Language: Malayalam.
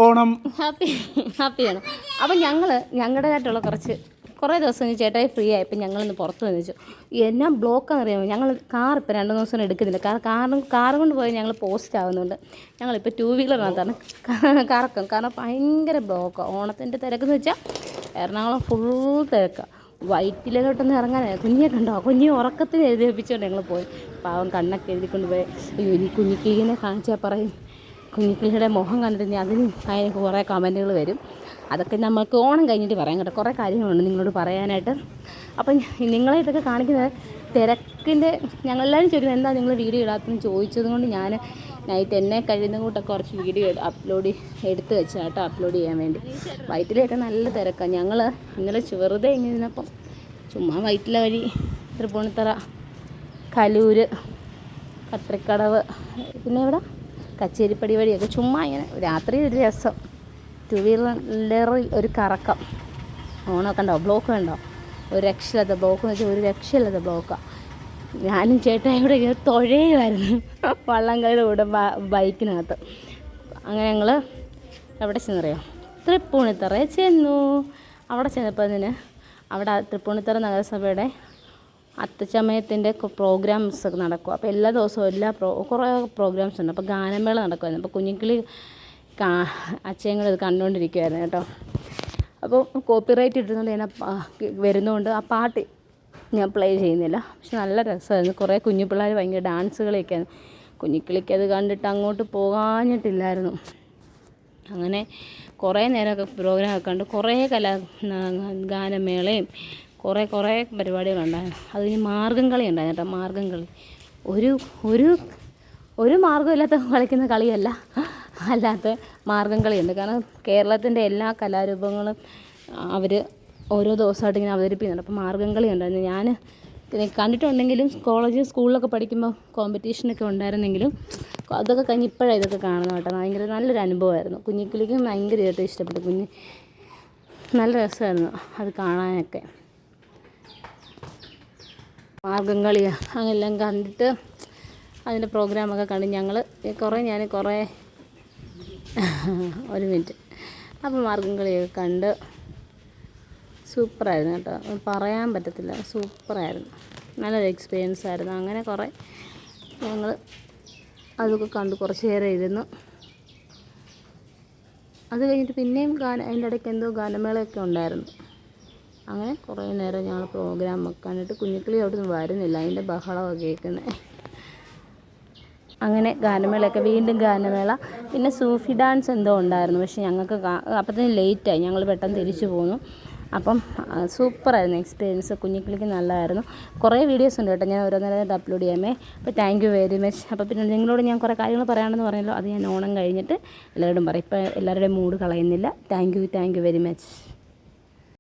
ഓണം. ഹാപ്പി ഓണം. അപ്പം ഞങ്ങളുടേതായിട്ടുള്ള കുറേ ദിവസം ചേട്ടായി ഫ്രീ ആയപ്പോൾ ഞങ്ങളിന്ന് പുറത്ത് വന്ന് വെച്ചു. എന്നാ ബ്ലോക്കാണെന്ന് അറിയാമോ? ഞങ്ങൾ കാർ ഇപ്പോൾ 2 ദിവസം എടുക്കുന്നില്ല. കാർ കൊണ്ട് പോയി ഞങ്ങൾ പോസ്റ്റ് ആവുന്നുണ്ട്. ഞങ്ങളിപ്പോൾ 2 വീലറിനകത്താണ് കറക്കം. കാരണം ഭയങ്കര ബ്ലോക്കാണ്. ഓണത്തിൻ്റെ തിരക്കെന്ന് വെച്ചാൽ എറണാകുളം ഫുൾ തിരക്കാണ്. വൈറ്റിലോട്ടൊന്ന് ഇറങ്ങാനായി. കുഞ്ഞെ കണ്ടോ? കുഞ്ഞെ ഉറക്കത്തിന് എഴുതിപ്പിച്ചുകൊണ്ട് ഞങ്ങൾ പോയി. പാവം കണ്ണൊക്കെ എഴുതിക്കൊണ്ട് പോയി. അയ്യോ ഇനി കുഞ്ഞിക്കിളിനെ കാണിച്ചാൽ പറയും. കുഞ്ഞിക്കിളിയുടെ മുഖം കണ്ടിട്ട് അതിന് കുറേ കമൻറ്റുകൾ വരും. അതൊക്കെ നമുക്ക് ഓണം കഴിഞ്ഞിട്ട് പറയാം കേട്ടോ. കുറേ കാര്യങ്ങളുണ്ട് നിങ്ങളോട് പറയാനായിട്ട്. അപ്പം നിങ്ങളെ ഇതൊക്കെ കാണിക്കുന്നത് തിരക്കിൻ്റെ ഞങ്ങളെല്ലാവരും ചോദിക്കുന്നത് എന്താ നിങ്ങൾ വീഡിയോ ഇടാത്തെന്ന് ചോദിച്ചത് കൊണ്ട് ഞാൻ നൈറ്റ് എന്നെ കഴിയുന്ന കൂട്ടൊക്കെ കുറച്ച് വീഡിയോ എടുത്ത് വെച്ചാൽ കേട്ടോ അപ്ലോഡ് ചെയ്യാൻ വേണ്ടി. വൈറ്റിലൊക്കെ നല്ല തിരക്കാണ്. ഞങ്ങൾ ഇന്നലെ വെറുതെ ഇങ്ങനെ ഇരുന്നപ്പം ചുമ്മാ വൈറ്റില വഴി തൃപ്പൂണിത്തറ, കലൂര്, കത്രിക്കടവ്, പിന്നെ ഇവിടെ കച്ചേരിപ്പടി വഴിയൊക്കെ ചുമ്മാ ഇങ്ങനെ രാത്രി ഒരു രസം 2 വീലറിൽ ഒരു കറക്കം. ഓണമൊക്കെ ഉണ്ടോ? ബ്ലോക്ക് ഉണ്ടോ? ഒരു രക്ഷയില്ലാത്ത ബ്ലോക്ക് എന്ന് വെച്ചാൽ ഒരു രക്ഷയില്ലാത്ത ബ്ലോക്കാണ്. ഞാനും ചേട്ടായി ഇവിടെ ഇങ്ങനെ തുഴയുമായിരുന്നു വള്ളംകളിയുടെ കൂടെ ബൈക്കിനകത്ത്. അങ്ങനെ ഞങ്ങൾ എവിടെ ചെന്നറിയാം? തൃപ്പൂണിത്തറയിൽ ചെന്നു. അവിടെ ചെന്നപ്പോൾ അവിടെ തൃപ്പൂണിത്തറ നഗരസഭയുടെ അത്തച്ചമയത്തിൻ്റെ പ്രോഗ്രാംസ് ഒക്കെ നടക്കും. അപ്പോൾ എല്ലാ ദിവസവും കുറേ പ്രോഗ്രാംസ് ഉണ്ട്. അപ്പോൾ ഗാനമേള നടക്കുമായിരുന്നു. അപ്പോൾ കുഞ്ഞിക്കിളി അച്ഛയും കൂടെ ഇത് കണ്ടുകൊണ്ടിരിക്കുമായിരുന്നു കേട്ടോ. അപ്പോൾ കോപ്പിറൈറ്റ് ഇട്ടിരുന്നുകൊണ്ട് ഞാൻ വരുന്നതുകൊണ്ട് ആ പാട്ട് ഞാൻ പ്ലേ ചെയ്യുന്നില്ല. പക്ഷെ നല്ല രസമായിരുന്നു. കുറേ കുഞ്ഞു പിള്ളേർ ഭയങ്കര ഡാൻസ് കളിയൊക്കെയാണ്. കുഞ്ഞിക്കിളിക്ക് അത് കണ്ടിട്ട് അങ്ങോട്ട് പോകാഞ്ഞിട്ടില്ലായിരുന്നു. അങ്ങനെ കുറേ നേരമൊക്കെ പ്രോഗ്രാമൊക്കെ കണ്ട് കുറേ ഗാനമേളയും കുറേ പരിപാടികളുണ്ടായിരുന്നു. അതിന് മാർഗ്ഗം കളി ഉണ്ടായിരുന്നു കേട്ടോ. മാർഗ്ഗം കളി ഒരു മാർഗ്ഗമില്ലാത്ത കളിക്കുന്ന കളിയല്ല, അല്ലാത്ത മാർഗ്ഗം കളിയുണ്ട്. കാരണം കേരളത്തിൻ്റെ എല്ലാ കലാരൂപങ്ങളും അവർ ഓരോ ദിവസമായിട്ട് ഇങ്ങനെ അവതരിപ്പിക്കുന്നുണ്ട്. അപ്പോൾ മാർഗ്ഗം കളി ഉണ്ടായിരുന്നു. ഞാൻ കണ്ടിട്ടുണ്ടെങ്കിലും സ്കൂളിലൊക്കെ പഠിക്കുമ്പോൾ കോമ്പറ്റീഷനൊക്കെ ഉണ്ടായിരുന്നെങ്കിലും അതൊക്കെ കഴിഞ്ഞ് ഇപ്പോഴാണ് ഇതൊക്കെ കാണുന്നത് കേട്ടോ. ഭയങ്കര നല്ലൊരു അനുഭവമായിരുന്നു. കുഞ്ഞിക്കിളിക്കും ഭയങ്കരമായിട്ട് ഇഷ്ടപ്പെട്ടു. നല്ല രസമായിരുന്നു അത് കാണാനൊക്കെ. മാർഗ്ഗം കളി അങ്ങനെല്ലാം കണ്ടിട്ട് അതിൻ്റെ പ്രോഗ്രാമൊക്കെ കണ്ട് ഞാൻ കുറേ ഒരു മിനിറ്റ്. അപ്പോൾ മാർഗ്ഗം കളിയൊക്കെ കണ്ട് സൂപ്പറായിരുന്നു കേട്ടോ. പറയാൻ പറ്റത്തില്ല, സൂപ്പറായിരുന്നു. നല്ലൊരു എക്സ്പീരിയൻസ് ആയിരുന്നു. അങ്ങനെ കുറേ ഞങ്ങൾ അതൊക്കെ കണ്ട് കുറച്ച് നേരം ഇരുന്നു. അത് കഴിഞ്ഞിട്ട് പിന്നെയും അതിൻ്റെ ഇടയ്ക്ക് എന്തോ ഗാനമേളയൊക്കെ ഉണ്ടായിരുന്നു. അങ്ങനെ കുറേ നേരം ഞങ്ങൾ പ്രോഗ്രാമൊക്കെ കണ്ടിട്ട് കുഞ്ഞിക്കിളി അവിടെ നിന്ന് വരുന്നില്ല. അതിൻ്റെ ബഹളമൊക്കെ കേൾക്കുന്നത്. അങ്ങനെ ഗാനമേളയൊക്കെ വീണ്ടും ഗാനമേള, പിന്നെ സൂഫി ഡാൻസ് എന്തോ ഉണ്ടായിരുന്നു. പക്ഷെ ഞങ്ങൾക്ക് അപ്പത്തേനും ലേറ്റായി. ഞങ്ങൾ പെട്ടെന്ന് തിരിച്ചു പോന്നു. അപ്പം സൂപ്പറായിരുന്നു എക്സ്പീരിയൻസ്. കുഞ്ഞിക്കിളിക്ക് നല്ലതായിരുന്നു. കുറേ വീഡിയോസ് ഉണ്ട് കേട്ടോ. ഞാൻ ഓരോന്നേരമായിട്ട് അപ്ലോഡ് ചെയ്യാമേ. അപ്പോൾ താങ്ക് യു വെരി മച്ച്. അപ്പോൾ പിന്നെ നിങ്ങളോട് ഞാൻ കുറേ കാര്യങ്ങൾ പറയാമെന്ന് പറഞ്ഞല്ലോ. അത് ഞാൻ ഓണം കഴിഞ്ഞിട്ട് എല്ലാവരോടും പറയും. ഇപ്പോൾ എല്ലാവരുടെയും മൂഡ് കളയുന്നില്ല. Thank you very much.